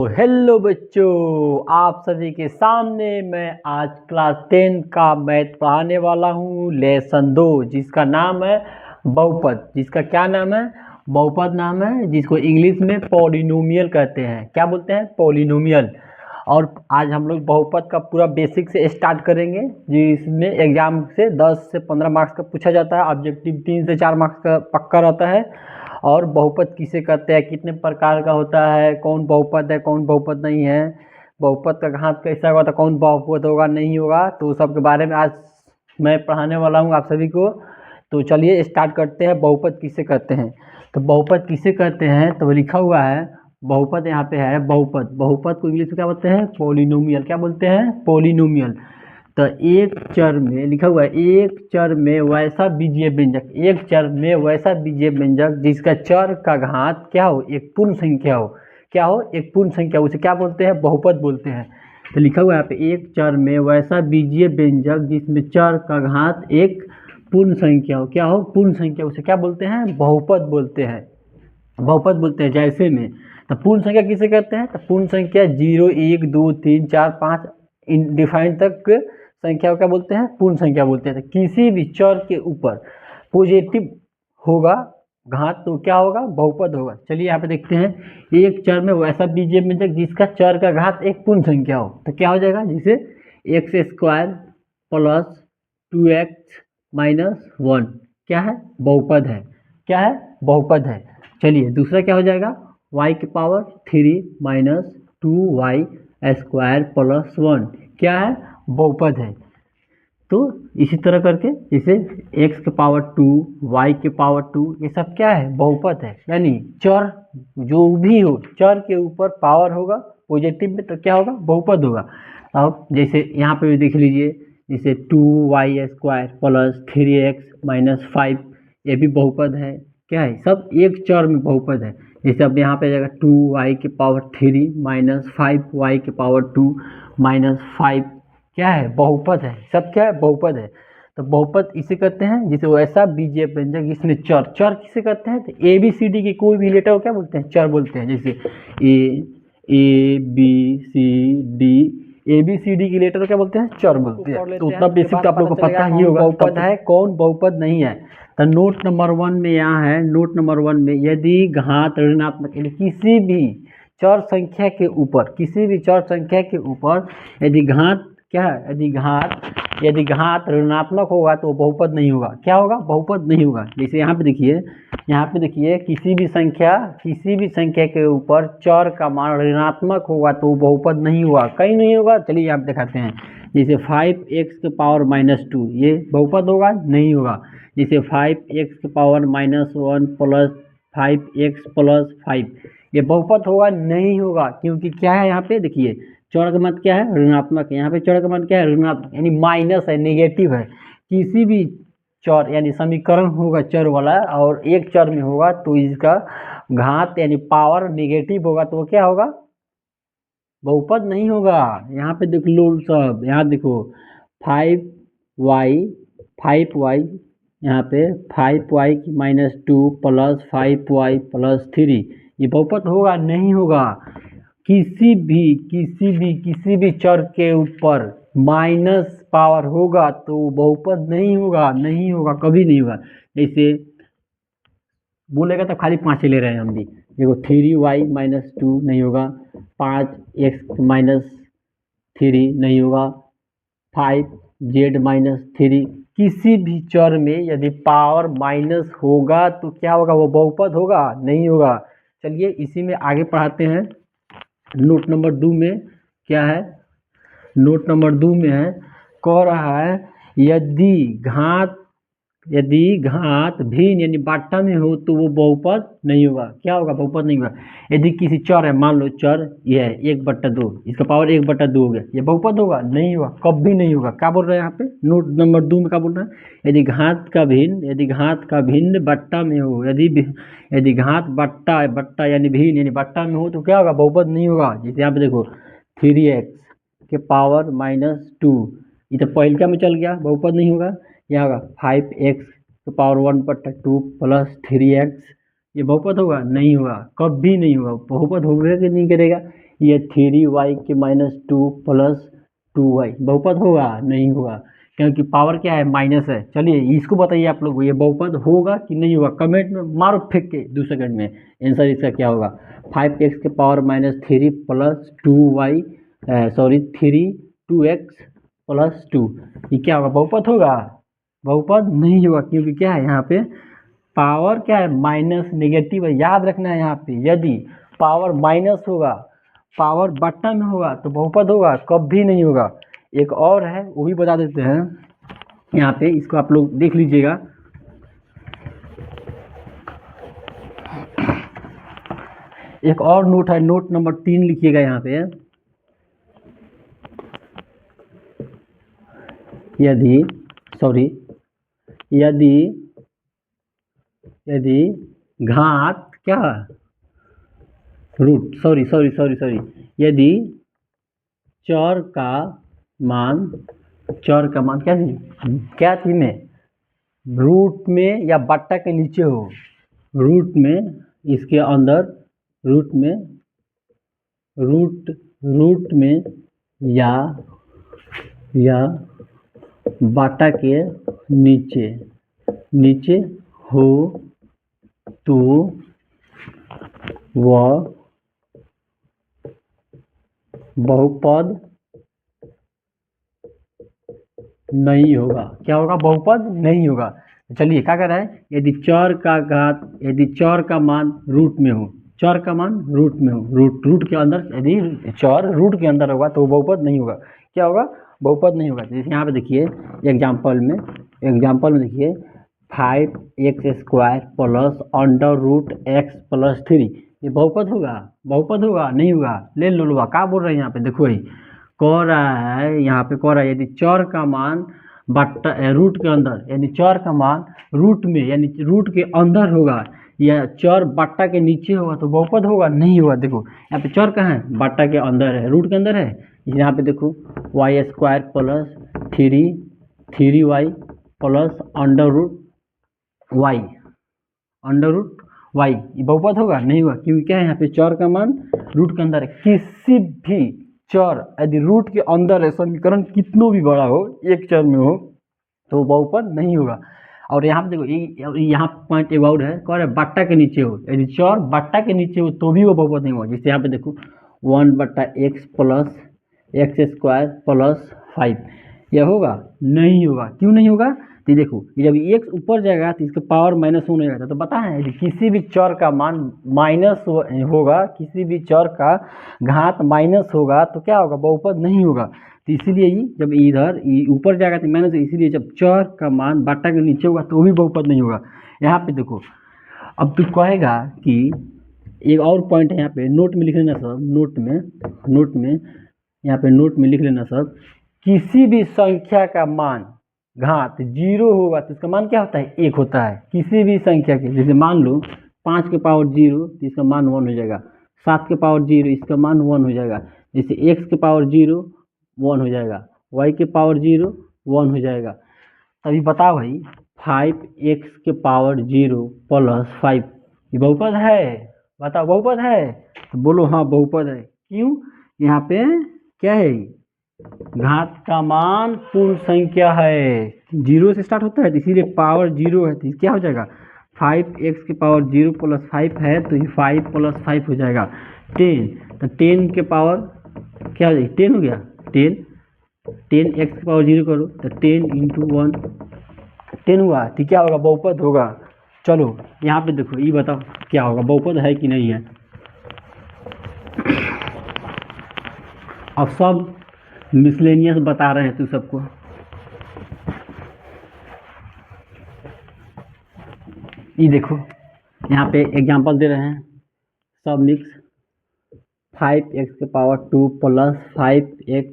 तो हेलो बच्चों, आप सभी के सामने मैं आज क्लास 10 का मैथ पढ़ाने वाला हूँ। लेसन 2 जिसका नाम है बहुपद। जिसका क्या नाम है? बहुपद नाम है, जिसको इंग्लिश में पॉलिनोमियल कहते हैं। क्या बोलते हैं? पॉलिनोमियल। और आज हम लोग बहुपद का पूरा बेसिक से स्टार्ट करेंगे, जिसमें एग्जाम से 10 से 15 मार्क्स का पूछा जाता है। ऑब्जेक्टिव 3 से 4 मार्क्स का पक्का रहता है। और बहुपद किसे कहते हैं, कितने प्रकार का होता है, कौन बहुपद है, कौन बहुपद नहीं है, बहुपद का घात कैसा होगा, तो कौन बहुपद होगा नहीं होगा, तो सब के बारे में आज मैं पढ़ाने वाला हूँ आप सभी को। तो चलिए स्टार्ट करते हैं। बहुपद किसे कहते हैं? तो बहुपद किसे कहते हैं तो लिखा हुआ है बहुपद, यहाँ पे है बहुपद। बहुपद को इंग्लिश में क्या बोलते हैं? पॉलिनोमियल। क्या बोलते हैं? पॉलिनोमियल। तो एक चर में लिखा हुआ है, एक चर में वैसा बीजीय व्यंजक, एक चर में वैसा बीजीय व्यंजक जिसका चर का घात क्या हो? एक पूर्ण संख्या हो। क्या हो? एक पूर्ण संख्या। उसे क्या बोलते हैं? बहुपद बोलते हैं। तो लिखा हुआ है यहाँ पे, एक चर में वैसा बीजीय व्यंजक जिसमें चर का घात एक पूर्ण संख्या हो। क्या हो? पूर्ण संख्या। उसे क्या बोलते हैं? बहुपद बोलते हैं। बहुपद बोलते हैं। जैसे में तो पूर्ण संख्या किसे कहते हैं? तो पूर्ण संख्या 0, 1, 2, 3, 4, 5 डिफाइंड तक संख्या को क्या बोलते हैं? पूर्ण संख्या बोलते हैं। तो किसी भी चर के ऊपर पॉजिटिव होगा घात तो क्या होगा? बहुपद होगा। चलिए यहाँ पे देखते हैं, एक चर में वैसा बीजीय व्यंजक जिसका चर का घात एक पूर्ण संख्या हो, तो क्या हो जाएगा? जैसे x² प्लस 2x माइनस 1 क्या है? बहुपद है। क्या है? बहुपद है। चलिए दूसरा क्या हो जाएगा? y की पावर 3 माइनस 2y² प्लस 1 क्या है? बहुपद है। तो इसी तरह करके जैसे x के पावर 2, y के पावर 2, ये सब क्या है? बहुपद है। यानी चर जो भी हो, चर के ऊपर पावर होगा पॉजिटिव में, तो क्या होगा? बहुपद होगा। अब जैसे यहाँ पे भी देख लीजिए, जैसे 2y² प्लस 3x माइनस 5, ये भी बहुपद है। क्या है? सब एक चर में बहुपद है। जैसे अब यहाँ पे आ जाएगा 2y के पावर 3 माइनस 5y के पावर 2 माइनस 5 क्या है? बहुपद है। सब क्या है? बहुपद है। तो बहुपद इसे कहते हैं जिसे वैसा बीजीय व्यंजक जिसमें चर, चर किसे कहते हैं? तो ABCD की कोई भी लेटर को क्या बोलते हैं? चर बोलते हैं। जैसे ABCD की लेटर को क्या बोलते हैं? चर बोलते हैं। तो उतना बेसिक तो आप लोग को पता ही होगा बहुपद है कौन बहुपद नहीं है। तो नोट नंबर 1 में यहाँ है, नोट नंबर 1 में यदि घात ऋणात्मक, किसी भी चर संख्या के ऊपर, किसी भी चर संख्या के ऊपर यदि घात क्या है? यदि घात ऋणात्मक होगा तो बहुपद नहीं होगा। क्या होगा? बहुपद नहीं होगा। जैसे यहाँ पे देखिए, यहाँ पे देखिए, किसी भी संख्या के ऊपर चर का मान ऋणात्मक होगा तो बहुपद नहीं होगा। कहीं नहीं होगा। चलिए यहाँ पे दिखाते हैं। जैसे 5x के पावर माइनस 2, ये बहुपद होगा? नहीं होगा। जैसे 5x के power minus 1 plus 5x plus 5, ये बहुपद होगा? नहीं होगा। क्योंकि क्या है? यहाँ पे देखिए, चर का मान क्या है? ऋणात्मक है। यहाँ पे चर का मान क्या है? ऋणात्मक, यानी माइनस है, नेगेटिव है। किसी भी चर यानी समीकरण होगा चर वाला और एक चर में होगा तो इसका घात यानी पावर नेगेटिव होगा, तो वो क्या होगा? बहुपद नहीं होगा। यहाँ पे देख लो सब, यहाँ देखो 5y, यहाँ पे 5y की माइनस 2 प्लस 5y प्लस 3, ये बहुपद होगा? नहीं होगा। किसी भी चर के ऊपर माइनस पावर होगा तो बहुपद नहीं होगा। नहीं होगा, कभी नहीं होगा। जैसे बोलेगा तो खाली 5 ले रहे हैं हम भी। देखो 3y माइनस 2 नहीं होगा, 5x माइनस 3 नहीं होगा, 5z माइनस 3। किसी भी चर में यदि पावर माइनस होगा तो क्या होगा? वो बहुपद होगा? नहीं होगा। चलिए इसी में आगे पढ़ाते हैं। नोट नंबर 2 में क्या है? नोट नंबर 2 में है, कह रहा है यदि घात भिन्न यानी बाटा में हो तो वो बहुपद नहीं होगा। क्या होगा? बहुपद नहीं होगा। यदि किसी चर है, मान लो चर ये है 1/2, इसका पावर 1/2 हो गया, ये बहुपद होगा? नहीं होगा, कभी नहीं होगा। क्या बोल रहे हैं यहाँ पे? नोट नंबर 2 में क्या बोल रहा है? यदि घात का भिन्न बट्टा में हो, यदि घात बट्टा यानी भिन्न यानी बट्टा में हो तो क्या होगा? बहुपद नहीं होगा। जैसे यहाँ पे देखो 3x के पावर माइनस 2, ये तो पहलका में चल गया, बहुपद नहीं होगा। यहाँ होगा 5x के पावर 1/2 प्लस 3x, ये बहुपद होगा? नहीं होगा, कभी नहीं होगा। बहुपद होगा कि नहीं करेगा? ये 3y के -2 प्लस 2y बहुपद होगा नहीं होगा, क्योंकि पावर क्या है माइनस है। चलिए इसको बताइए आप लोग, ये बहुपद होगा कि नहीं होगा, कमेंट में मारो फेंक के 2 सेकंड में। आंसर इसका क्या होगा, 5x के power -3 plus 2y, sorry 2x plus 2, ये क्या होगा, बहुपद होगा? बहुपद नहीं होगा, क्योंकि क्या है यहाँ पे पावर क्या है माइनस, नेगेटिव है, याद रखना है यहाँ पे। यदि पावर माइनस होगा, पावर बट्टा में होगा तो बहुपद होगा, कभी नहीं होगा। एक और है वो भी बता देते हैं यहाँ पे, इसको आप लोग देख लीजिएगा। एक और नोट है, नोट नंबर 3 लिखिएगा यहाँ पे। यदि घात क्या, रूट, सॉरी, यदि चर का मान क्या थी में, रूट में या बट्टा के नीचे हो, रूट में, इसके अंदर रूट में या बट्टा के नीचे हो तो वह बहुपद नहीं होगा। क्या होगा, बहुपद नहीं होगा। चलिए क्या कर रहा है, यदि चर का मान रूट में हो, रूट के अंदर, यदि चर रूट के अंदर होगा तो बहुपद नहीं होगा। क्या होगा, बहुपद नहीं होगा। जैसे यहाँ पे देखिए एग्जाम्पल में देखिए 5x² प्लस √x प्लस 3, ये बहुपद होगा नहीं होगा। ले लो क्या बोल रहे हैं यहाँ पे, देखो ही कह रहा है यदि चर का मान बट्टा रूट के अंदर, यानी चर का मान रूट में यानी रूट के अंदर होगा, या चर बट्टा के नीचे होगा तो बहुपद होगा नहीं होगा। देखो यहाँ पे चर कहाँ है, बट्टा के अंदर है, रूट के अंदर है। यहाँ पे देखो y² plus 3y plus √y, ये बहुपद होगा नहीं होगा, क्योंकि क्या है यहाँ पे चर का मान रूट के अंदर है। किसी भी चर यदि रूट के अंदर है, समीकरण कितनों भी बड़ा हो, एक चर में हो, तो बहुपद नहीं होगा। और यहाँ पे देखो यहाँ पॉइंट एक और है, कह रहे बट्टा के नीचे हो, यदि चर बट्टा के नीचे हो तो भी वो बहुपद नहीं होगा। जैसे यहाँ पे देखो 1/x प्लस x² प्लस 5, यह होगा नहीं होगा। क्यों नहीं होगा, तो देखो जब x ऊपर जाएगा तो इसका पावर -1 हो जाएगा। तो पता है यदि किसी भी चर का मान माइनस होगा, किसी भी चर का घात माइनस होगा तो क्या होगा, बहुपद नहीं होगा। तो इसीलिए ही जब इधर ऊपर जाएगा तो माइनस, इसीलिए जब चर का मान बट्टा के नीचे होगा तो भी बहुपद नहीं होगा। यहाँ पे देखो अब तू कहेगा कि एक और पॉइंट है यहाँ पे, नोट में लिख लेना सब, नोट में लिख लेना सब। किसी भी संख्या का मान घात 0 होगा तो इसका मान क्या होता है, 1 होता है। किसी भी संख्या के, जैसे मान लो 5 के पावर 0 तो इसका मान 1 हो जाएगा, 7 के पावर 0 इसका मान 1 हो जाएगा, जैसे x के पावर 0 1 हो जाएगा, y के पावर 0 1 हो जाएगा। तभी बताओ भाई 5x के पावर 0 प्लस 5 ये बहुपद है? बताओ बहुपद है? तो बोलो हाँ बहुपद है। क्यों, यहाँ पे क्या है, घात का मान पूर्ण संख्या है, 0 से स्टार्ट होता है, तो इसीलिए पावर 0 है, तो क्या हो जाएगा 5x के पावर 0 प्लस 5 है, तो ये 5 प्लस 5 हो जाएगा 10। तो 10 के पावर क्या हो जाएगा, 10 हो गया, 10x के पावर 0 करो तो 10 × 1 10 हुआ, तो क्या होगा, बहुपद होगा। चलो यहाँ पे देखो, ये बताओ क्या होगा, बहुपद है कि नहीं है। अब सब मिसलेनियस बता रहे हैं तू सबको। ये देखो यहाँ पे एग्जांपल दे रहे हैं, सब मिक्स 5x के power 2 plus 5x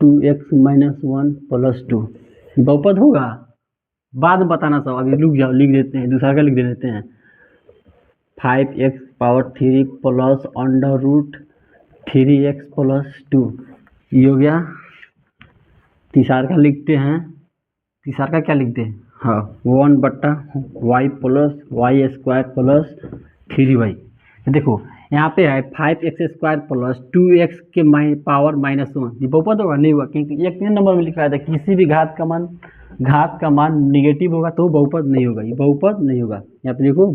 2x - 1 plus 2 बहुपद होगा, बाद में बताना सब, अभी रुक जाओ, लिख देते हैं, दूसरा का लिख देते हैं। 5x power 3 plus √3x plus 2, ये हो गया। तीसरा का लिखते हैं, तीसरा का क्या लिखते हैं, हाँ 1/y plus y² plus 3y। देखो यहाँ पे है 5x² प्लस 2x के पावर -1, ये बहुपद होगा? नहीं होगा, क्योंकि एक 3 नंबर में लिखा था किसी भी घात का मान निगेटिव होगा तो बहुपद नहीं होगा, ये बहुपद नहीं होगा। यहाँ पे देखो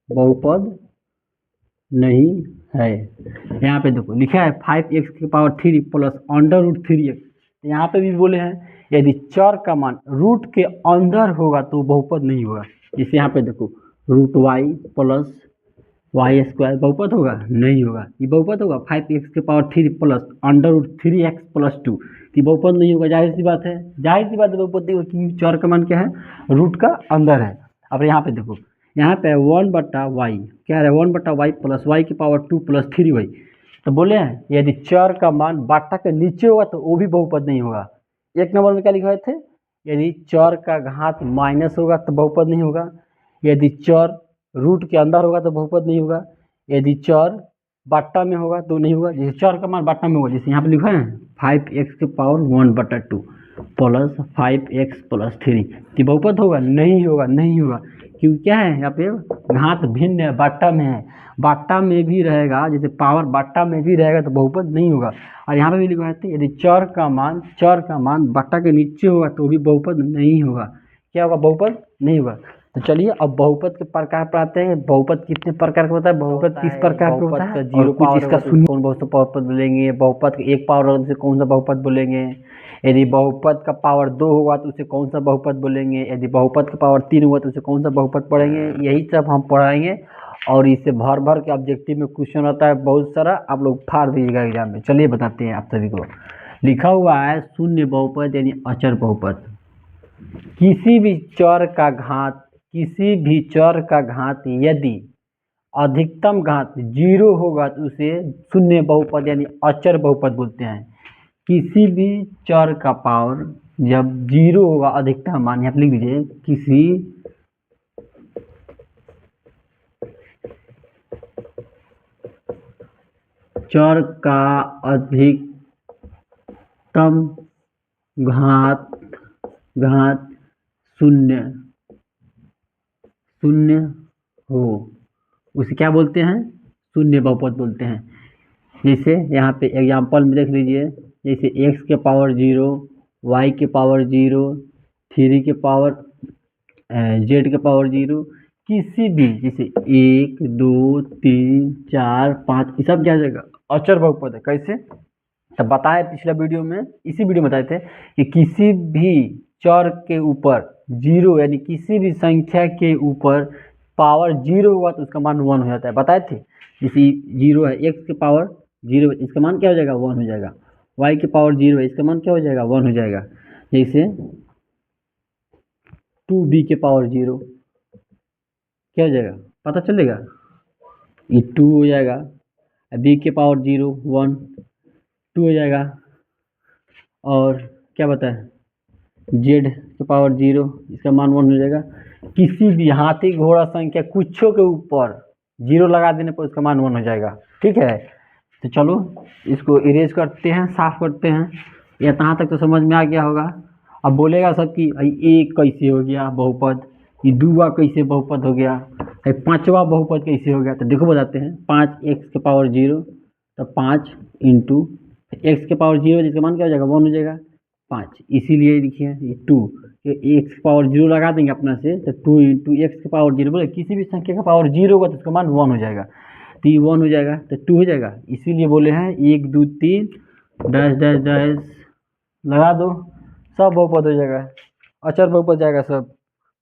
बहुपद नहीं है। यहाँ पे देखो लिखा है 5x³ प्लस √3x, यहाँ पे भी बोले हैं यदि चर का मान रूट के अंदर होगा तो बहुपद नहीं होगा। जैसे यहाँ पे देखो √y प्लस y² बहुपद होगा? नहीं होगा। ये बहुपद होगा 5x³ प्लस √3x प्लस 2, ये बहुपद नहीं होगा। जाहिर सी बात है बहुपद नहीं होगा, क्योंकि चर का मान क्या है? रूट का अंदर है। अब यहाँ पे देखो, यहाँ पे 1/y क्या है? 1/y प्लस y की पावर 2 प्लस 3y, तो बोले हैं यदि चर का मान बाटा के नीचे होगा तो वो भी बहुपद नहीं होगा। 1 नंबर में क्या लिखे थे? यदि चर का घात माइनस होगा तो बहुपद नहीं होगा, यदि चर रूट के अंदर होगा तो बहुपद नहीं होगा, यदि चर बाटा में होगा तो नहीं होगा। जैसे चर का मान बाटा में होगा, जैसे यहाँ पे लिखा है 5x⁴ प्लस 5x प्लस 3, ये बहुपद होगा? नहीं होगा, क्योंकि क्या है यहाँ पे घात भिन्न है, बाटा में है, बाटा में भी रहेगा, जैसे पावर बाटा में भी रहेगा तो बहुपद नहीं होगा। और यहाँ पे भी लिखा है यदि चर का मान बाटा के नीचे होगा तो भी बहुपद नहीं होगा। क्या होगा? बहुपद नहीं होगा। तो चलिए अब बहुपद के प्रकार पढ़ाते हैं। बहुपद कितने प्रकार का होता है, बहुपद किस प्रकार का होता है, जीरो पावर इसका शून्य कौन बहुपद बोलेंगे, बहुपद के एक पावर से कौन सा बहुपद बोलेंगे, यदि बहुपद का पावर 2 होगा तो उसे कौन सा बहुपद बोलेंगे, यदि बहुपद का पावर 3 होगा तो उसे कौन सा बहुपद पढ़ेंगे, यही सब हम पढ़ाएंगे। और इससे भर के ऑब्जेक्टिव में क्वेश्चन आता है बहुत सारा, आप लोग फाड़ दीजिएगा एग्जाम में। चलिए बताते हैं आप सभी को। लिखा हुआ है शून्य बहुपद यानी अचर बहुपद, किसी भी चर का घात यदि अधिकतम घात 0 होगा तो उसे शून्य बहुपद यानी अचर बहुपद बोलते हैं। किसी भी चर का पावर जब 0 होगा अधिकतम मान, यहाँ लिख दीजिए किसी चर का अधिकतम घात शून्य हो उसे क्या बोलते हैं? शून्य बहुपद बोलते हैं। जैसे यहाँ पे एग्जाम्पल में देख लीजिए, जैसे x के पावर 0, y के पावर 0, 3 के पावर z के पावर 0, किसी भी जैसे 1 2 3 4 5 ये सब क्या जाएगा? अचर बहुपद है। कैसे? तब बताए पिछला वीडियो में, इसी वीडियो में बताए थे कि किसी भी चर के ऊपर 0 यानी किसी भी संख्या के ऊपर पावर 0 होगा तो उसका मान 1 हो जाता है। बताए थे जैसे 0 है, x के पावर 0 इसका मान क्या हो जाएगा? 1 हो जाएगा। y के पावर 0 है, इसका मान क्या हो जाएगा? 1 हो जाएगा। जैसे 2b के पावर 0 क्या हो जाएगा? पता चलेगा, ये 2 हो जाएगा। b के पावर 0 1 2 हो जाएगा। और क्या बताए, z के पावर 0 इसका मान 1 हो जाएगा। किसी भी हाथी घोड़ा संख्या कुछों के ऊपर 0 लगा देने पर उसका मान 1 हो जाएगा। ठीक है, तो चलो इसको इरेज करते हैं, साफ करते हैं। यहाँ तक तो समझ में आ गया होगा। अब बोलेगा सब कि ए कैसे हो गया बहुपद, ये 2वां कैसे बहुपद हो गया, 5वां बहुपद कैसे हो गया। तो देखो बताते हैं, 5x के पावर 0 तो 5 इंटू x के पावर 0 जिसका मान क्या हो जाएगा? 1 हो जाएगा। 5 इसीलिए लिखिए ये 2, एक्स के पावर 0 लगा देंगे अपना से, तो 2 इंटू एक्स के पावर 0 बोले किसी भी संख्या का पावर 0 होगा तो उसका मान 1 हो जाएगा। तो ये 1 हो जाएगा तो 2 हो जाएगा। इसीलिए बोले हैं 1 2 3 डैश डैश डैश लगा दो, सब बहुपद हो जाएगा, अचर बहुपद जाएगा सब।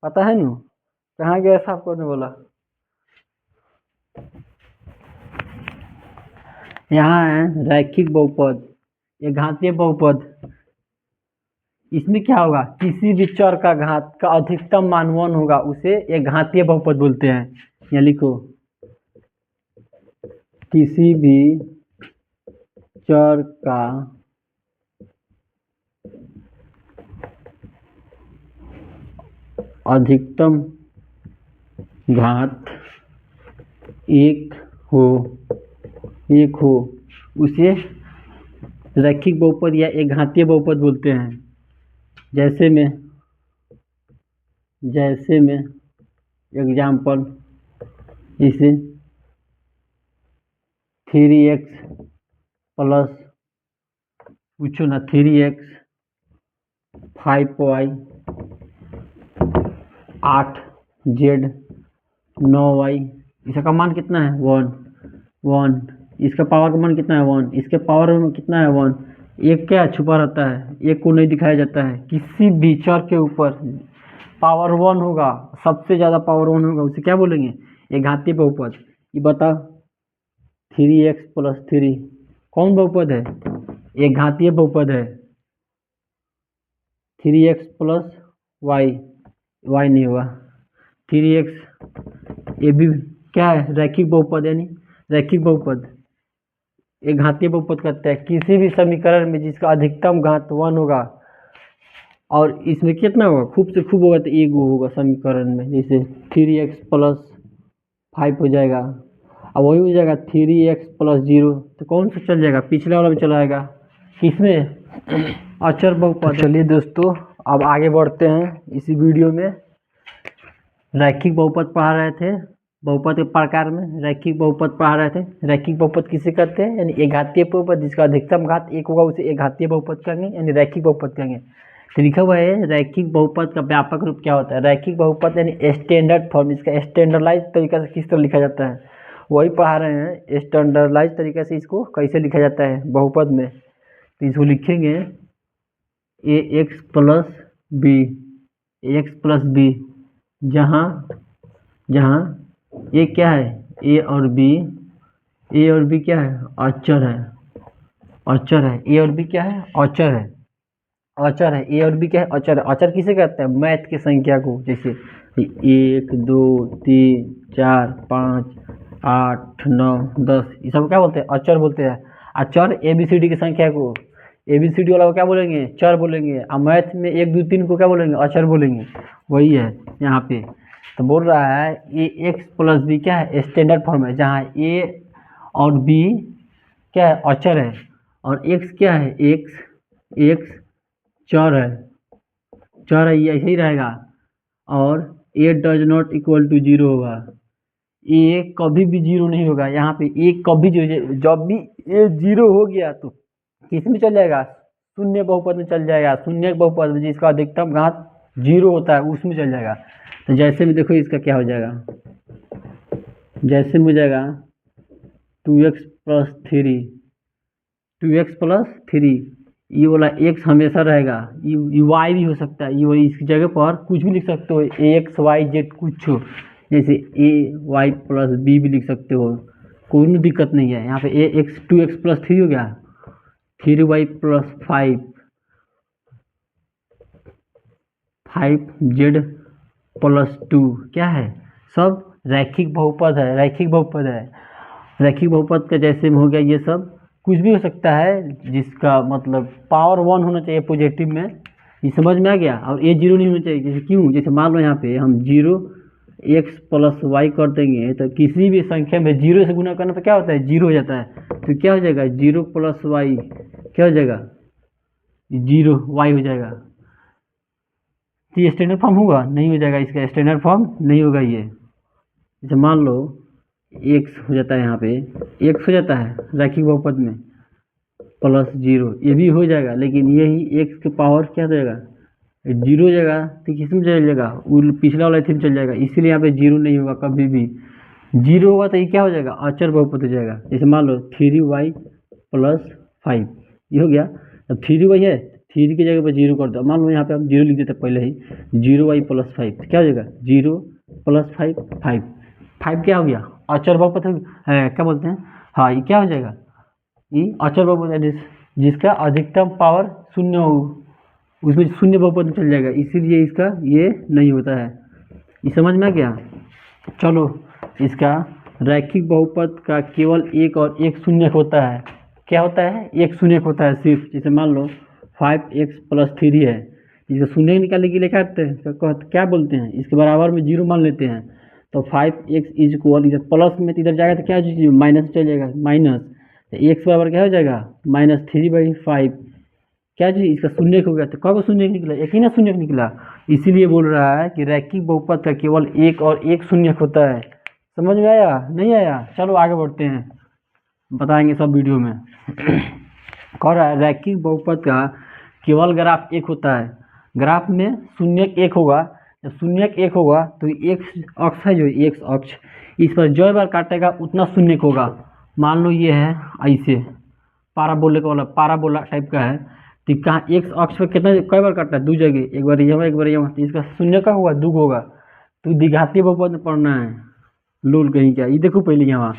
पता है ना कहाँ गया साफ करने बोला? यहाँ है रैखिक बहुपद, ये घातीय बहुपद। इसमें क्या होगा? किसी भी चर का घात का अधिकतम मान 1 होगा उसे एक घातीय बहुपद बोलते हैं। यहाँ लिखो, किसी भी चर का अधिकतम घात 1 हो उसे रैखिक बहुपद या एक घातीय बहुपद बोलते हैं। जैसे में एग्जाम्पल, जैसे 3x प्लस पूछो ना 3x 5y 8z 9y, इसका मान कितना है 1, इसका पावर का मान कितना है 1, इसके पावर में कितना है 1। एक क्या छुपा रहता है, एक को नहीं दिखाया जाता है। किसी भी चर के ऊपर पावर 1 होगा, सबसे ज़्यादा पावर 1 होगा, उसे क्या बोलेंगे, एक घातीय बहुपद। ये बता 3x प्लस 3 कौन बहुपद है, एक घातीय बहुपद है। 3x प्लस वाई नहीं होगा, 3x ये भी क्या है, रैखिक बहुपद, यानी रैखिक बहुपद एक घातीय बहुपद कहते हैं किसी भी समीकरण में जिसका अधिकतम घात 1 होगा और इसमें कितना होगा, खूब से खूब होगा तो एक होगा समीकरण में, जैसे 3x प्लस 5 हो जाएगा, अब वही हो जाएगा 3x प्लस 0, तो कौन सा चल जाएगा, पिछले वाला में चला जाएगा, किसमें, अचर बहुपद। चलिए दोस्तों अब आगे बढ़ते हैं इसी वीडियो में। रैखिक बहुपद पढ़ा रहे थे, बहुपद के प्रकार में रैखिक बहुपद पढ़ा रहे थे। रैखिक बहुपद किसे कहते हैं, यानी एक घातीय बहुपद जिसका अधिकतम घात 1 होगा उसे एक घातीय बहुपद कहेंगे, यानी रैखिक बहुपद कहेंगे। तो लिखा हुआ है रैखिक बहुपद का व्यापक रूप क्या होता है। रैखिक बहुपद यानी स्टैंडर्ड फॉर्म, इसका स्टैंडर्डाइज तरीका से किस तरह लिखा जाता है वही पढ़ा रहे हैं। स्टैंडर्डाइज तरीका से इसको कैसे लिखा जाता है बहुपद में, तो इसको लिखेंगे ax प्लस बी, जहाँ ये क्या है, ए और बी क्या है, अचर है। ए और बी क्या है, अचर है। ए और बी क्या है, अचर है। अचर किसे कहते हैं, मैथ की संख्या को, जैसे 1 2 3 4 5 8 9 10 ये सब क्या बोलते हैं, अचर बोलते हैं। अचर ABCD की संख्या को, ABCD वाला को क्या बोलेंगे, चर बोलेंगे। और मैथ में 1 2 3 को क्या बोलेंगे, अचर बोलेंगे। वही है यहाँ पे, तो बोल रहा है ax प्लस बी क्या है, स्टैंडर्ड फॉर्म है, जहाँ a और b क्या है, अचर है, और x क्या है, x चर है, ये ऐसे ही रहेगा। और a does not equal to 0 होगा, a कभी भी 0 नहीं होगा। यहाँ पे a कभी जब भी a 0 हो गया तो किस में चल जाएगा, शून्य बहुपद में चल जाएगा। शून्य बहुपद में जिसका अधिकतम घात 0 होता है उसमें चल जाएगा। तो जैसे में देखो इसका क्या हो जाएगा, जैसे में हो जाएगा 2x प्लस 3, ये वाला x हमेशा रहेगा, ये y भी हो सकता है, ये इसकी जगह पर कुछ भी लिख सकते हो, ax y z कुछ हो, जैसे a y प्लस b भी लिख सकते हो, कोई दिक्कत नहीं है। यहाँ पे ax 2x प्लस 3 हो गया, 3y प्लस 5z प्लस 2 क्या है, सब रैखिक बहुपद है। रैखिक बहुपद का जैसे में हो गया, ये सब कुछ भी हो सकता है जिसका मतलब पावर 1 होना चाहिए पॉजिटिव में, ये समझ में आ गया। और a 0 नहीं होना चाहिए, जैसे क्यों, जैसे मान लो यहाँ पे हम 0x प्लस वाई कर देंगे तो किसी भी संख्या में 0 से गुना करने पर क्या होता है, 0 हो जाता है। तो क्या हो जाएगा, 0 प्लस वाई क्या हो जाएगा, 0 y हो जाएगा। तो ये स्टैंडर्ड फॉर्म होगा, नहीं हो जाएगा, इसका स्टैंडर्ड फॉर्म नहीं होगा। ये जैसे मान लो x हो जाता है, यहाँ पे x हो जाता है रैखिक बहुपद में प्लस 0, ये भी हो जाएगा, लेकिन यही x के पावर क्या हो जाएगा, 0 हो जाएगा। तो किस में चल जाएगा, पिछला वाला थी में चल जाएगा, इसीलिए यहाँ पे 0 नहीं होगा कभी भी। 0 होगा तो ये क्या हो जाएगा, अचर बहुपद हो जाएगा। जैसे मान लो 3y प्लस 5 ये हो गया, अब 3y है, 3 की जगह पर 0 कर दो। मान लो यहाँ पे हम 0 लिख देते पहले ही, 0y प्लस 5 क्या हो जाएगा, 0 प्लस 5 क्या हो गया, अचर बहुपद है, क्या बोलते हैं, हाँ ये क्या हो जाएगा, ये अचर बहुपद जिसका अधिकतम पावर 0 हो, उसमें शून्य बहुपद में चल जाएगा, इसीलिए इसका ये नहीं होता है। ये समझ में आ गया। चलो इसका रैखिक बहुपद का केवल एक और एक शून्य होता है, क्या होता है, एक शून्य होता है सिर्फ। जैसे मान लो 5x प्लस 3 है, इसका शून्य निकालने के लिए क्या करते हैं, क्या बोलते हैं, इसके बराबर में 0 मान लेते हैं। तो 5x इज इक्वल, इधर प्लस में इधर जाएगा तो क्या चीज़ माइनस चल जाएगा, माइनस, तो x बराबर क्या हो जाएगा, -3/5 क्या जी, इसका शून्य हो गया। तो कब शून्य निकला, एक ही ना शून्य निकला, इसीलिए बोल रहा है कि रैखिक बहुपद का केवल एक और एक शून्य होता है। समझ में आया, नहीं आया, चलो आगे बढ़ते हैं। बताएंगे सब वीडियो में। कह रहा है रैखिक बहुपद का केवल ग्राफ एक होता है, ग्राफ में शून्यक एक होगा, जब शून्यक एक होगा तो एक अक्ष है जो एक अक्ष, इस पर जो बार काटेगा उतना शून्यक होगा। मान लो ये है ऐसे पाराबोलिक वाला पाराबोला टाइप का है, तो कहाँ एक अक्ष पर कितना कई बार काटता है, दो जगह, एक बार यहाँ एक बार यहाँ, तो इसका शून्य का होगा दो होगा, तो द्विघातीय बहुपद में पढ़ना है। लोल कहीं क्या, ये देखो पहले यहाँ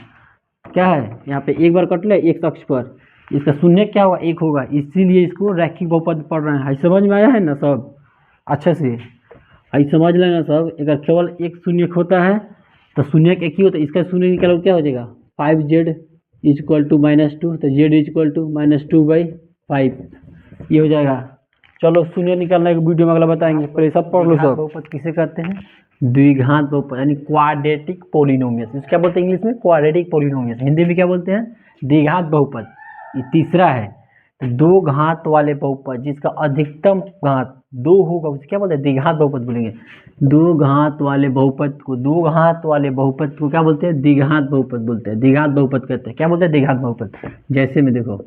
क्या है, यहाँ पे एक बार कट ले एक अक्ष पर, इसका शून्य क्या होगा एक होगा, इसीलिए इसको रैखिक बहुपद पढ़ रहे हैं। समझ में आया है ना सब अच्छे से, आई समझ लेना सब। अगर केवल एक शून्यक होता है तो शून्यक एक ही होता है, इसका शून्य निकालो क्या हो जाएगा 5z इक्वल टू -2, तो z इक्वल टू -2/5 ये हो जाएगा। चलो शून्य निकालने के वीडियो में अगला बताएंगे, पहले सब पढ़ लो सब। बहुपद किसे कहते हैं, द्विघात बहुपद यानी क्वाड्रेटिक पोलिनोमियस, क्या बोलते हैं इंग्लिश में, क्वाड्रेटिक पोलिनोमियस, हिंदी में क्या बोलते हैं, द्विघात बहुपद। ये तीसरा है, तो दो घात वाले बहुपद जिसका अधिकतम घात दो होगा उसे क्या बोलते हैं, द्विघात बहुपद बोलेंगे। दो घात वाले बहुपद को, दो घात वाले बहुपद को क्या बोलते हैं, द्विघात बहुपद बोलते हैं, द्विघात बहुपद कहते हैं। क्या बोलते हैं, द्विघात बहुपद। जैसे में देखो,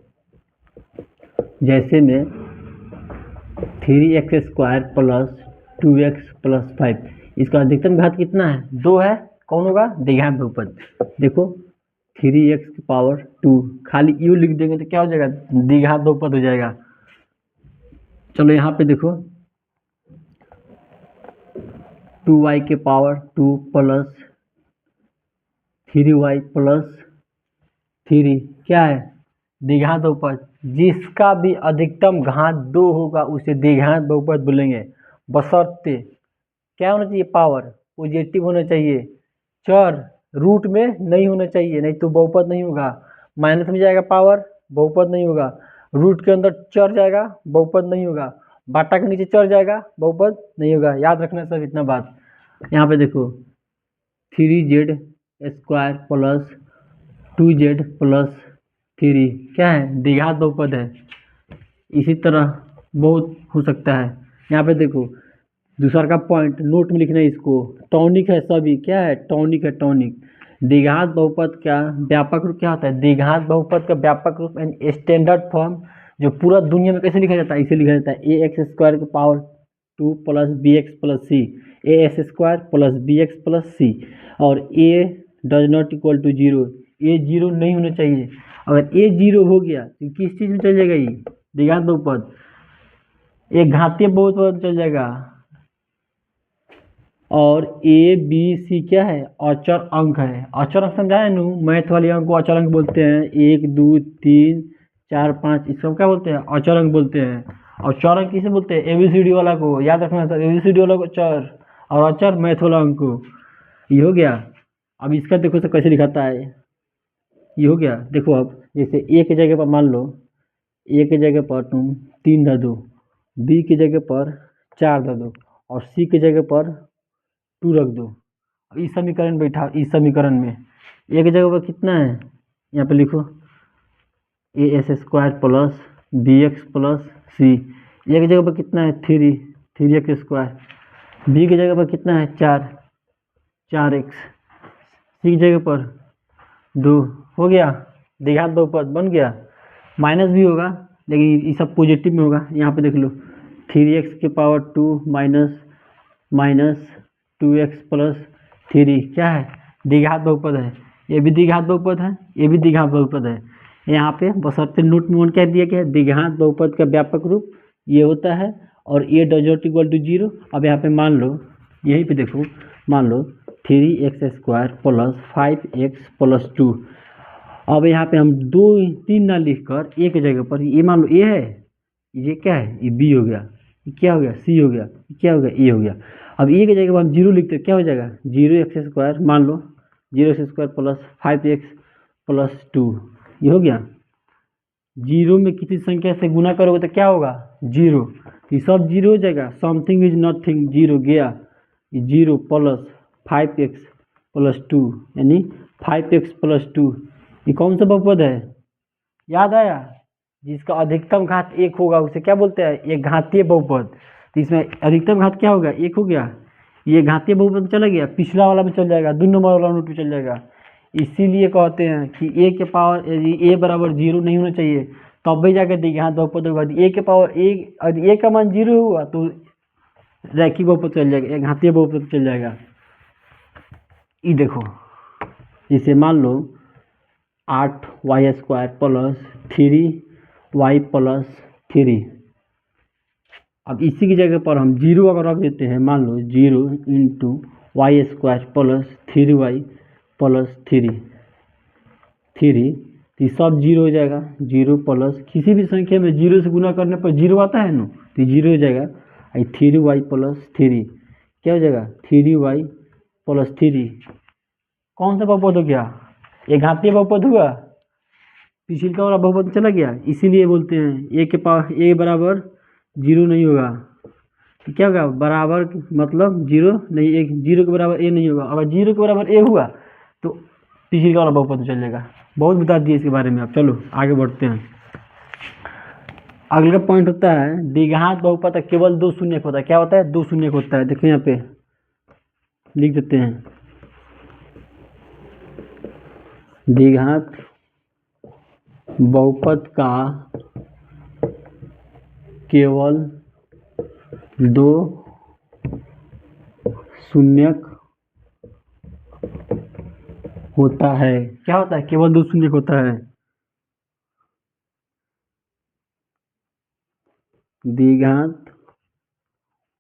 जैसे में 3x² + 2x + 5, इसका अधिकतम घात कितना है, दो है, कौन होगा, द्विघात बहुपद। देखो 3x⁻², खाली यू लिख देंगे तो क्या हो जाएगा, द्विघात बहुपद हो जाएगा। चलो यहाँ पे देखो 2y² + 3y + 3 क्या है, द्विघात बहुपद। जिसका भी अधिकतम घात दो होगा उसे द्विघात बहुपद बोलेंगे, बशर्ते क्या होना चाहिए, पावर पॉजिटिव होना चाहिए, चर रूट में नहीं होना चाहिए, नहीं तो बहुपद नहीं होगा। माइनस में जाएगा पावर, बहुपद नहीं होगा। रूट के अंदर चर जाएगा, बहुपद नहीं होगा। बाटा के नीचे चर जाएगा, बहुपद नहीं होगा। याद रखना सब इतना बात। यहाँ पे देखो 3z² + 2z + 3 क्या है, द्विघात बहुपद है। इसी तरह बहुत हो सकता है। यहाँ पे देखो दूसरा का पॉइंट नोट में लिखना है, इसको टॉनिक है सभी, क्या है, टॉनिक है, टॉनिक। द्विघात बहुपद का व्यापक रूप क्या होता है, द्विघात बहुपद का व्यापक रूप एंड स्टैंडर्ड फॉर्म जो पूरा दुनिया में कैसे लिखा जाता है, इसे लिखा जाता है ax² + 2 + bx + c, ax² + bx + c, और a does not equal to 0, a 0 नहीं होना चाहिए। अगर a 0 हो गया तो किस चीज़ में चल जाएगा, ये द्विघात बहुपद, एक घातीय बहुपद चल जाएगा। और ए बी सी क्या है, अचर अंक है। अचर अंक समझाए नु, मैथ वाले अंक को अचर अंक बोलते हैं। 1 2 3 4 5 इसको क्या बोलते हैं, अचर अंक बोलते हैं। और चर अंक किसे बोलते हैं, एबीसीडी वाला को, याद रखना सर, एबीसीडी वाला को चर और अचर मैथ वाला अंक को। ये हो गया। अब इसका देखो सर कैसे लिखाता है, ये हो गया। देखो अब जैसे ए की जगह पर मान लो, ए की जगह पर तुम 3 धर दो, बी की जगह पर 4 धर दो, और सी की जगह पर 2 रख दो। अब इस समीकरण बैठा, इस समीकरण में एक जगह पर कितना है, यहाँ पे लिखो ax² + bx + c, एक जगह पर कितना है 3x², b की जगह पर कितना है 4x, c की जगह पर 2, हो गया, द्विघात बहुपद बन गया। माइनस भी होगा लेकिन ये सब पॉजिटिव में होगा। यहाँ पे देख लो 3x⁻² - 2x + 3 क्या है, द्विघात बहुपद है। ये भी द्विघात बहुपद है, ये भी द्विघात बहुपद है। यहाँ पे बशर्ते नोट में क्या दिया गया है, द्विघात बहुपद का व्यापक रूप ये होता है, और a does not equal to 0। अब यहाँ पे मान लो, यहीं पे देखो, मान लो 3x² + 5x + 2। अब यहाँ पे हम 2 3 ना लिख कर एक जगह पर ये मान लो a है, ये क्या है, ये b हो गया, ये क्या हो गया, c हो गया, ये क्या हो गया, a हो गया। अब a की जगह पर हम 0 लिखते क्या हो जाएगा, 0x², मान लो 0x² + 5x + 2, ये हो गया। 0 में किसी संख्या से गुना करोगे तो क्या होगा, 0, ये सब 0 हो जाएगा। समथिंग इज नथिंग, 0 गया, 0 + 5x + 2 यानी 5x + 2, ये कौन सा बहुपद है, याद आया, जिसका अधिकतम घात 1 होगा उसे क्या बोलते हैं, एक घातीय बहुपद। तो इसमें अधिकतम घात क्या होगा, 1 हो गया, ये घातीय बहुपद चला गया, पिछला वाला में चल जाएगा, 2 नंबर वाला नोट में चल जाएगा। इसीलिए कहते हैं कि ए के पावर यदि ए बराबर जीरो नहीं होना चाहिए तब भी जाकर द्विघात बहुपद होगा। ए के पावर ए, यदि ए का मान जीरो हुआ तो रैखिक बहुपद चल जाएगा, घातीय बहुपद चल जाएगा। ये देखो, इसे मान लो 8y² प्लस 3y प्लस 3। अब इसी की जगह पर हम जीरो अगर रख देते हैं, मान लो 0 into y² plus 3y plus 3 तो सब जीरो हो जाएगा। 0 प्लस किसी भी संख्या में जीरो से गुना करने पर जीरो आता है ना, तो जीरो हो जाएगा। 3y प्लस 3 क्या हो जाएगा, 3y प्लस 3। कौन सा बहुपद हो गया, एक घातीय बहुपद हुआ, पिछला वाला बहुपद चला गया। इसीलिए बोलते हैं ए के पास ए बराबर जीरो नहीं होगा, तो क्या होगा, बराबर मतलब जीरो नहीं, एक जीरो के बराबर ए नहीं होगा। अगर जीरो के बराबर ए हुआ तो पिछले वाला बहुपद चल जाएगा। बहुत बता दिए इसके बारे में। अब चलो आगे बढ़ते हैं। अगला पॉइंट होता है द्विघात बहुपद केवल 2 शून्यक होता है। क्या होता है, 2 शून्यक होता है। देखिए यहाँ पे लिख देते हैं, द्विघात बहुपद का केवल 2 शून्यक होता है। क्या होता है, केवल 2 शून्यक होता है। द्विघात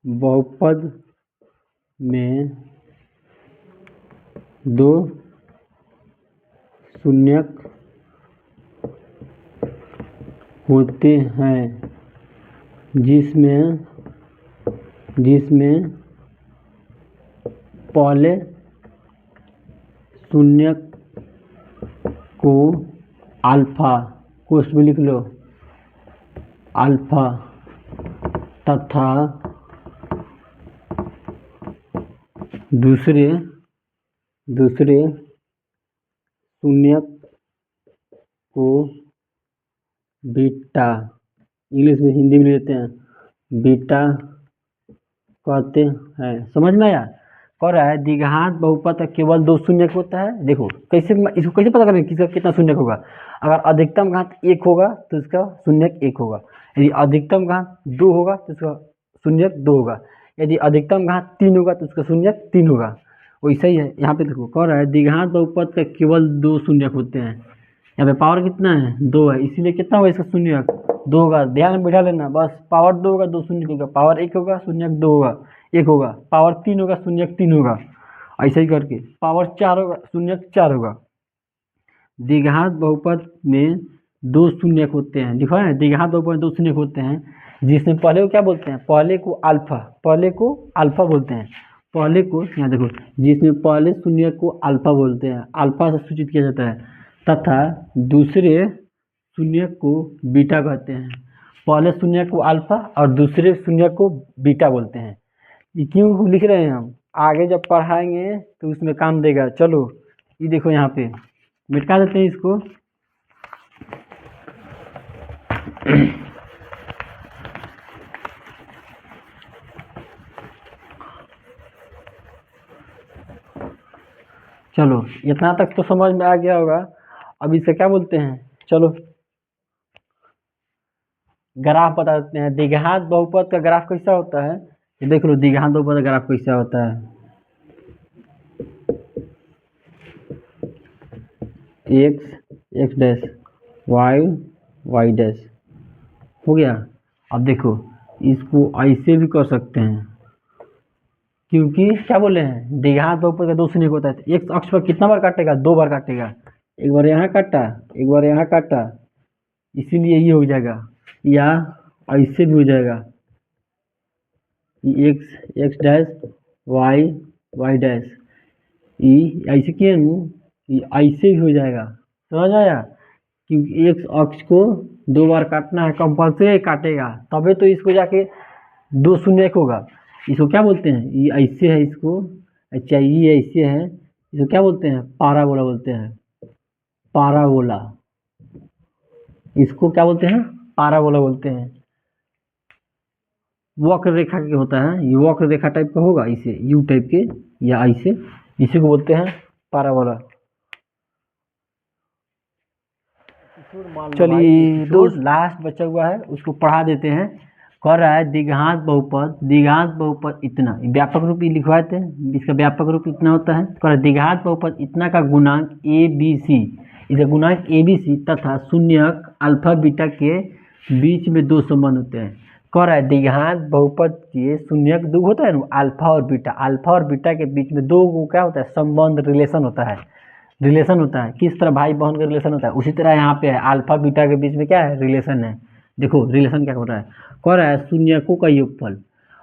बहुपद में 2 शून्यक होते हैं जिसमें पहले शून्यक को अल्फा, कोष्ठ में लिख लो अल्फा, तथा दूसरे शून्यक को बीटा, इंग्लिश में हिंदी में लेते हैं बीटा कहते हैं। समझ में आया। कह रहा है द्विघात बहुपद का केवल 2 शून्यक होता है। देखो कैसे, इसको कैसे पता करें किसका कितना शून्यक होगा। अगर अधिकतम घात 1 होगा तो इसका शून्यक 1 होगा, यदि अधिकतम घात 2 होगा तो इसका शून्यक 2 होगा, यदि अधिकतम घात 3 होगा तो उसका शून्यक 3 होगा। वैसा ही है यहाँ पे। देखो कह रहा है द्विघात बहुपद का केवल 2 शून्यक होते हैं। यहाँ पे पावर कितना है, 2 है, इसीलिए कितना होगा इसका शून्यक 2 होगा। ध्यान में बिठा लेना, बस पावर 2 होगा 2 शून्यक होगा, पावर 1 होगा शून्यक 2 होगा 1 होगा, पावर 3 होगा शून्यक 3 होगा, ऐसे ही करके पावर 4 होगा शून्यक 4 होगा। द्विघात बहुपद में 2 शून्यक होते हैं। लिखा है द्विघात बहुपद में 2 शून्यक होते हैं जिसमें पहले को क्या बोलते हैं, पहले को अल्फा बोलते हैं। पहले को यहाँ देखो, जिसमें पहले शून्यक को अल्फा बोलते हैं, अल्फा से सूचित किया जाता है, तथा दूसरे शून्यक को बीटा कहते हैं। पहले शून्यक को अल्फा और दूसरे शून्यक को बीटा बोलते हैं। ये क्यों लिख रहे हैं हम, आगे जब पढ़ाएंगे तो उसमें काम देगा। चलो ये देखो यहाँ पे मिटा देते हैं इसको। चलो इतना तक तो समझ में आ गया होगा। अब इसे क्या बोलते हैं, चलो ग्राफ बता देते हैं। द्विघात बहुपद का ग्राफ कैसा होता है, ये देख लो द्विघात बहुपद का ग्राफ कैसा होता है। x डैश y डैश हो गया। अब देखो इसको ऐसे भी कर सकते हैं, क्योंकि क्या बोले हैं द्विघात बहुपद का 2 शून्यक होता है। एक अक्ष पर कितना बार काटेगा, 2 बार काटेगा, एक बार यहाँ काटा एक बार यहाँ काटा, इसीलिए ये हो जाएगा। या ऐसे भी हो जाएगा, x डैश y डैश, ऐसे किए ना, ऐसे भी हो जाएगा। समझ आया, क्योंकि एक अक्ष को 2 बार काटना है, कंपल्सरी काटेगा, तभी तो इसको जाके 2 शून्यक होगा। इसको क्या बोलते हैं, ये ऐसे है, इसको अच्छा ये ऐसे है, इसको क्या बोलते हैं, पाराबोला बोलते हैं। पाराबोला, इसको क्या बोलते हैं, पाराबोला बोलते हैं। वक्र रेखा के होता है, ये वक्र रेखा टाइप का होगा, इसे यू टाइप के या ऐसे, इसी को बोलते हैं पाराबोला। चलिए दोस्त, लास्ट बचा हुआ है उसको पढ़ा देते हैं। कह रहा है द्विघात बहुपद इतना, व्यापक रूप लिखवाए थे, इसका व्यापक रूप इतना होता है। कह रहा है द्विघात बहुपद इतना का गुणांक ए बी सी, इसका गुणांक ए बी सी तथा शून्यक अल्फा बीटा के बीच में दो संबंध होते हैं। कह रहा है द्विघात बहुपद के शून्यक दो होता है ना, अल्फा और बीटा के बीच में दो को क्या होता है, संबंध, रिलेशन होता है। किस तरह भाई बहन का रिलेशन होता है, उसी तरह यहाँ पे है अल्फा बीटा के बीच में क्या है, रिलेशन है। देखो रिलेशन क्या हो रहा है, कह रहा है शून्यकों का योगफल।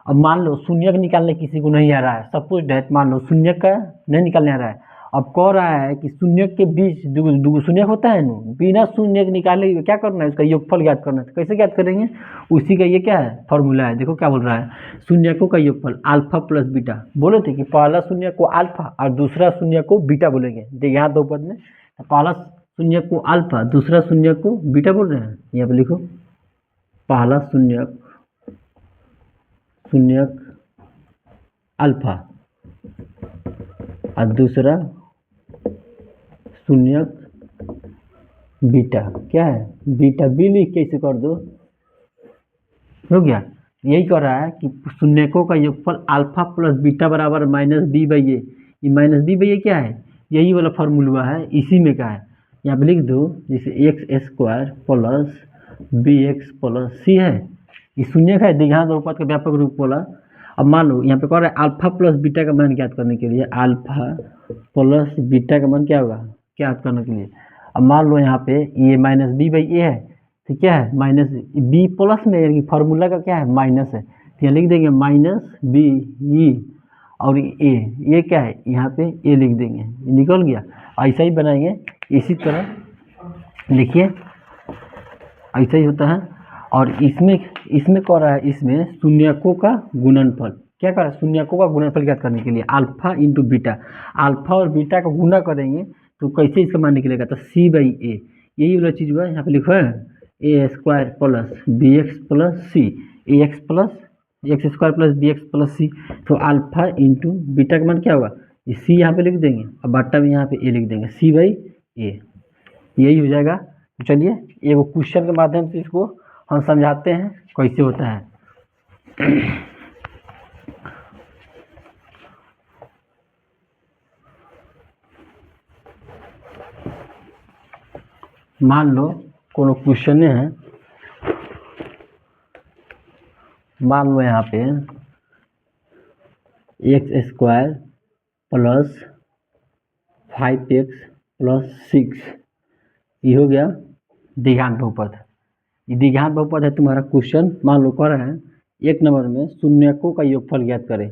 अब मान लो शून्यक निकालने किसी को नहीं आ रहा है, सपोज डेट मान लो शून्यक का नहीं निकालने आ रहा है। अब कह रहा है कि शून्यक के बीच दो शून्यक होता है ना, बिना शून्यक निकाले क्या करना है, उसका योगफल ज्ञात करना है। तो कैसे ज्ञात करेंगे, उसी का ये क्या है, फॉर्मूला है। देखो क्या बोल रहा है, शून्यकों का योगफल अल्फा प्लस बीटा। बोले थे कि पहला शून्य को अल्फा और दूसरा शून्य को बीटा बोलेंगे। देखिए यहाँ दो पद में पहला शून्य को अल्फा, दूसरा शून्य को बीटा बोल रहे हैं। यहाँ पे लिखो पहला शून्यक अल्फा और दूसरा शून्यक बीटा। क्या है, बीटा बी लिख के इसे कर दो, हो गया। यही कह रहा है कि शून्यकों का योगफल अल्फा प्लस बीटा बराबर माइनस बी बाई ए। ये माइनस बी बाई ए क्या है, यही वाला फॉर्मूला है, इसी में का है। यहाँ पे लिख दो जैसे x square plus b x plus c है, ये शून्यक है, द्विघात बहुपद का व्यापक रूप बोला। अब मान लो यहाँ पे कह रहा है अल्फा प्लस बीटा का मान ज्ञात करने के लिए, अल्फा प्लस बीटा का मान क्या होगा, ज्ञात करने के लिए। अब मान लो यहाँ पे ये माइनस बी बाई ए है, तो क्या है माइनस बी प्लस में, यानी फार्मूला का क्या है, माइनस है, तो यहाँ लिख देंगे माइनस बी ई और ए, ये क्या है यहाँ पे ए लिख देंगे, निकल गया। ऐसा ही बनाएंगे, इसी तरह लिखिए, ऐसा ही होता है। और इसमें कह रहा है, इसमें शून्यकों का गुणनफल, क्या कर रहा है, शून्यकों का गुणनफल ज्ञात करने के लिए अल्फा इंटू बीटा, अल्फा और बीटा का गुना करेंगे तो कैसे इसका मान निकलेगा, तो सी बाई ए, यही वाला चीज़ हुआ। यहाँ पे लिखो है a square plus b x plus c, a x square plus b x plus c. तो अल्फा इंटू बीटा का मान क्या होगा, सी यहाँ पे लिख देंगे और बट्टा में यहाँ पे ए लिख देंगे, सी बाई ए, यही हो जाएगा। तो चलिए एगो क्वेश्चन के माध्यम से इसको हम समझाते हैं कैसे होता है। मान लो कोनो क्वेश्चन है, मान लो यहाँ पे x square plus 5x plus 6, ये हो गया द्विघात बहुपद। ये द्विघात बहुपद है तुम्हारा क्वेश्चन। मान लो कह रहा है एक नंबर में शून्यकों का योगफल ज्ञात करें,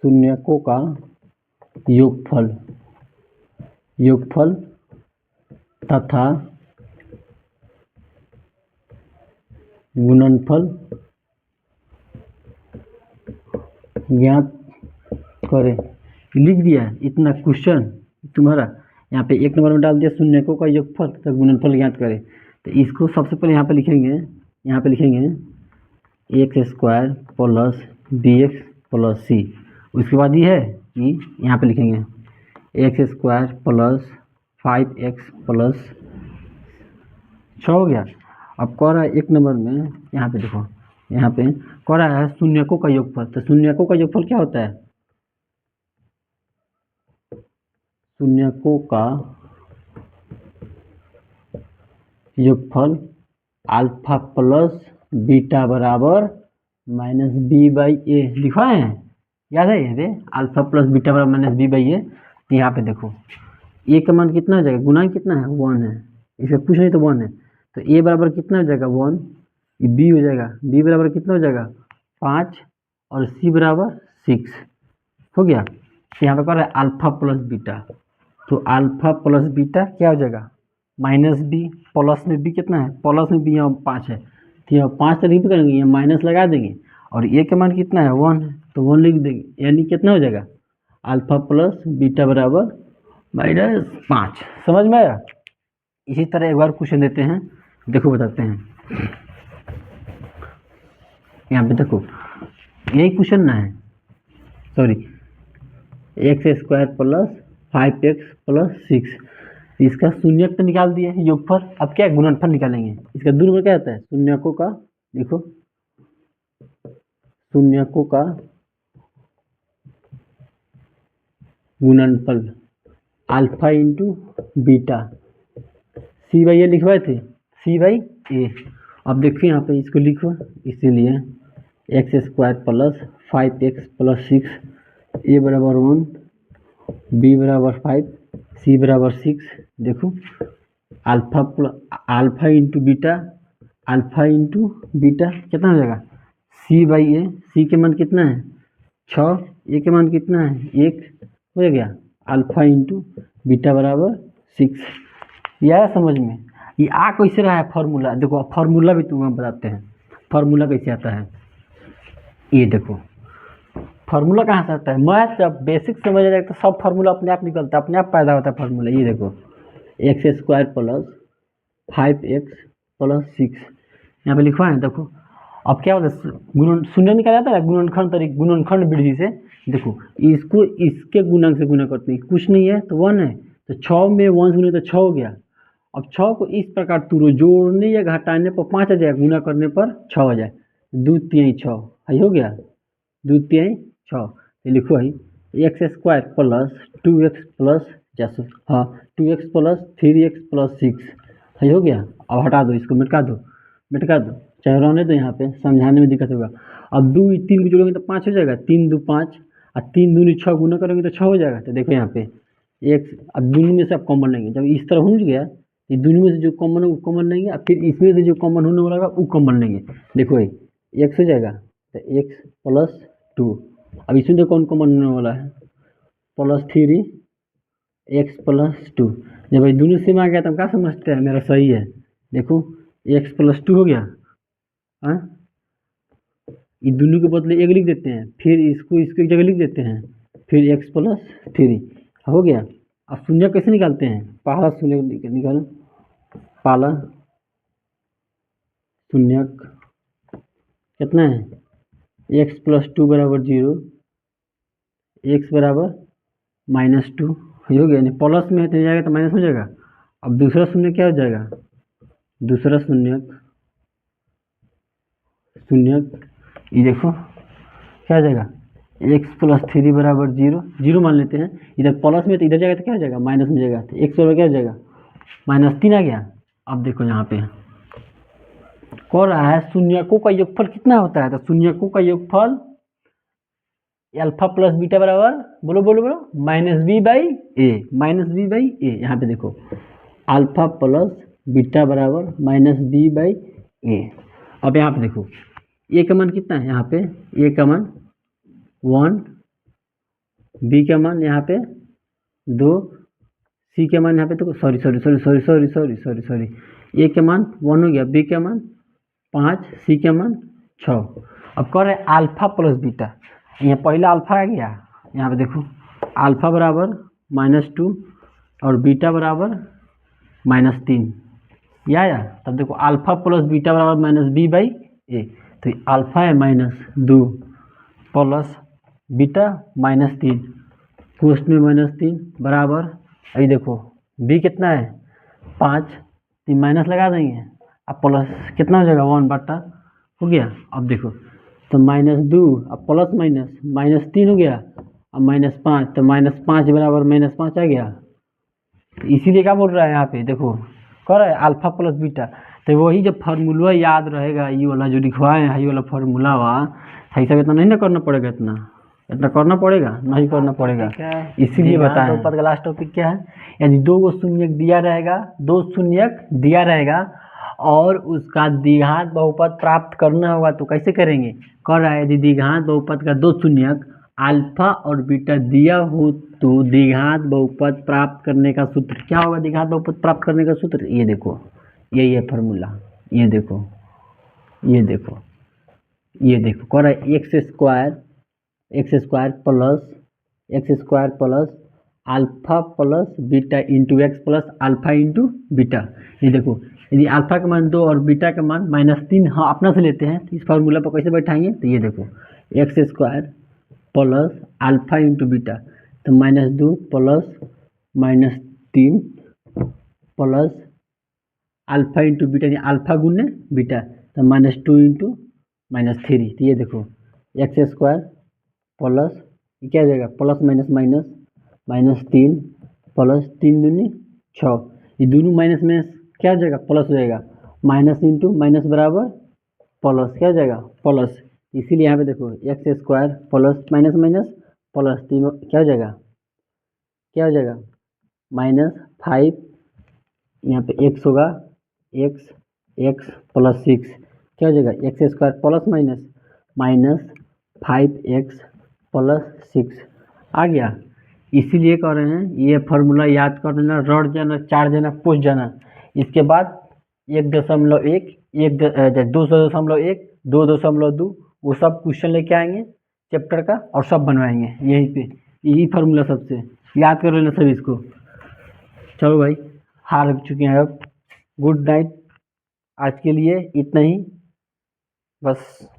शून्यकों का योगफल तथा गुणनफल ज्ञात करें, लिख दिया इतना क्वेश्चन तुम्हारा। यहाँ पे एक नंबर में डाल दिया शून्यकों का योगफल तथा गुणनफल ज्ञात करें। तो इसको सबसे पहले यहाँ पे लिखेंगे x square plus b x plus c. उसके बाद ये है कि यहाँ पे लिखेंगे x square plus 5x plus 6 हो गया। अब कह रहा है एक नंबर में, यहाँ पे देखो, यहाँ पे कह रहा है शून्यकों का योगफल। तो शून्यकों का योगफल क्या होता है, शून्यकों का योगफल अल्फा प्लस बीटा बराबर माइनस बी बाई ए लिखा है, याद है ये अल्फा प्लस बीटा बराबर माइनस बी बाई ए। तो यहाँ पे देखो ए का मान कितना हो जाएगा, गुणांक कितना है, 1 है, इसे कुछ नहीं तो 1 है। तो ए बराबर कितना हो जाएगा 1, ये बी हो जाएगा, बी बराबर कितना हो जाएगा 5 और सी बराबर 6 हो गया। तो यहाँ पे कह रहा है अल्फा प्लस बीटा, तो अल्फा प्लस बीटा क्या हो जाएगा माइनस बी, प्लस में बी कितना है, प्लस में बी यहाँ 5 है, तो यहाँ 5 तक भी करेंगे, यहाँ माइनस लगा देंगे और ए का मान कितना है 1 है, तो 1 लिख देंगे, यानी कितना हो जाएगा अल्फा प्लस बीटा बराबर -5। समझ में आया। इसी तरह एक बार क्वेश्चन देते हैं, देखो बताते हैं। यहाँ पे देखो यही क्वेश्चन ना है, sorry, x square plus 5x plus 6, तो इसका शून्यक तो निकाल दिए योगफल। अब क्या गुणनफल निकालेंगे। इसका दूर में क्या होता है, शून्यकों का, देखो शून्यकों का गुणनफल alpha into beta, c by a लिखवाए थे, सी बाई ए। अब देखिए यहाँ पे इसको लिखो, इसीलिए x square plus 5x plus 6 ए बराबर 1, बी बराबर 5, सी बराबर 6। देखो alpha into beta, alpha into beta कितना हो जाएगा, सी बाई ए। सी के मान कितना है 6, ए के मान कितना है 1, हो गया अल्फा इंटू बीटा बराबर 6। यह आया समझ में। ये आ कैसे रहा है फॉर्मूला, देखो फॉर्मूला भी तुम्हें बताते हैं फॉर्मूला कैसे आता है। ये देखो फार्मूला कहाँ से आता है, मैथ जब बेसिक समझ जाए तो सब फार्मूला अपने आप निकलता है, अपने आप पैदा होता है फार्मूला। ये देखो x square plus 5x plus 6 यहाँ पे लिखवा है। देखो अब क्या होता है, गुणन शून्य निकाला जाता है गुणनखंड तरीके, गुणनखंड विधि से। देखो इसको इसके गुणक से गुणा करते हैं, कुछ नहीं है तो 1 है, तो 6 में 1 से गुणे तो 6 हो गया। अब 6 को इस प्रकार तुरो, जोड़ने या घटाने पर 5 आ जाएगा, गुना करने पर 6 हो जाए, 2 3 6 है, हो गया 2 3 6। तो लिखो है x square plus 2x plus जैसे, हाँ 2x प्लस 3x प्लस 6 है, हो गया। अब हटा दो इसको, मिटका दो चाहे रहने दो, यहाँ पे समझाने में दिक्कत होगा। अब 2 3 को जोड़ोगे तो 5 हो जाएगा, 3 2 5 और 3 दूनी 6 गुना करोगे तो 6 हो जाएगा। तो देखो यहाँ पे एक, अब दोनों में से आप कॉमन लेंगे, जब इस तरह हो गया ये दोनों में से जो कॉमन है वो कॉमन लेंगे, और फिर इसमें से जो कॉमन होने वाला वो कॉमन लेंगे। देखो ये एक्स हो जाएगा तो एक्स प्लस 2, अब इसमें जो कौन कॉमन होने वाला है प्लस 3 एक्स प्लस 2। जब भाई दोनों सेम आ गया तो हम क्या समझते हैं मेरा सही है। देखो एक्स प्लस 2 हो गया, हाँ ये दोनों के बदले एक लिख देते हैं, फिर इसको एक जगह लिख देते हैं, फिर एक्स प्लस 3 हो गया। अब शून्य कैसे निकालते हैं, पहला शून्य निकालो, पहला शून्यक कितना है एक्स प्लस 2 बराबर 0, एक्स बराबर -2 हो गया, यानी प्लस में तो जाएगा तो माइनस हो जाएगा। अब दूसरा शून्य क्या हो जाएगा, दूसरा शून्यक ये देखो क्या हो जाएगा एक्स प्लस 3 बराबर 0 मान लेते हैं, इधर प्लस में तो इधर जाएगा तो क्या हो जाएगा माइनस में जाएगा, तो एक्स बराबर क्या हो जाएगा -3 आ गया। अब देखो यहाँ पे कह रहा है शून्यकों का योगफल कितना होता है, तो शून्यकों का योगफल अल्फा प्लस बीटा बराबर, बोलो बोलो बोलो, -b बाई ए। यहाँ पे देखो अल्फा प्लस बीटा बराबर -b बाई ए। अब यहाँ पे देखो ए का मान कितना है, यहाँ पे ए का मान 1, बी का मान यहाँ पे 2, सी के मान यहाँ पे देखो सॉरी ए के मान 1 हो गया, बी के मान 5, सी के मान 6। अब कह रहे अल्फा प्लस बीटा, यहाँ पहला अल्फा आ गया, यहाँ पे देखो अल्फा बराबर -2 और बीटा बराबर -3, या आया। तब देखो अल्फा प्लस बीटा बराबर -b बाई ए, तो अल्फा है -2 प्लस बीटा -3, कोष्ट में -3 बराबर, अभी देखो b कितना है 5, तो माइनस लगा देंगे, अब प्लस कितना हो जाएगा 1 बटा, हो गया। अब देखो तो -2 अब प्लस -3 हो गया, अब -5, तो -5 बराबर -5 आ गया। इसीलिए क्या बोल रहा है यहाँ पे, देखो कह रहा है अल्फा प्लस बीटा, तो वही जब फार्मूला याद रहेगा, ये वाला जो लिखवाए हैं ये वाला फार्मूला सही सब इतना नहीं ना करना पड़ेगा, इतना करना पड़ेगा नहीं करना पड़ेगा, इसीलिए बताएं। ऊपर का लास्ट टॉपिक क्या है, यदि 2 शून्यक दिया रहेगा, 2 शून्यक दिया रहेगा और उसका द्विघात बहुपद प्राप्त करना होगा तो कैसे करेंगे। कर रहा है यदि द्विघात बहुपद का 2 शून्यक अल्फा और बीटा दिया हो तो द्विघात बहुपद प्राप्त करने का सूत्र क्या होगा, द्विघात बहुपद प्राप्त करने का सूत्र ये देखो, यही है फार्मूला, ये देखो कह रहा है x square plus alpha plus beta into x plus alpha into beta. ये देखो यदि अल्फा का मान 2 और बीटा का मान -3 हाँ अपना से लेते हैं तो इस फार्मूला पर कैसे बैठाएंगे, तो ये देखो x square plus alpha into beta, तो -2 plus -3 plus alpha into beta, यानी अल्फा गुने बीटा, तो -2 इंटू -3। तो ये देखो एक्स स्क्वायर प्लस, ये क्या हो जाएगा, प्लस माइनस माइनस, -3 प्लस 3 दूनी 6, ये दोनों माइनस में क्या हो जाएगा, प्लस हो जाएगा, माइनस इंटू माइनस बराबर प्लस, क्या हो जाएगा, प्लस। इसीलिए यहाँ पे देखो x square plus minus minus plus, तीनों क्या हो जाएगा, क्या हो जाएगा, -5, यहाँ पे एक्स होगा, एक्स एक्स प्लस 6, क्या हो जाएगा, x square plus minus -5x plus 6 आ गया। इसीलिए कह रहे हैं ये फार्मूला याद कर देना, रट जाना, चाट जाना, पूछ जाना। इसके बाद 1.1, 2.1, 2.2 वो सब क्वेश्चन लेके आएंगे चैप्टर का और सब बनवाएंगे यहीं पे, यही फार्मूला सबसे याद कर लेना सब इसको। चलो भाई, हार चुके हैं अब। गुड नाइट, आज के लिए इतना ही बस।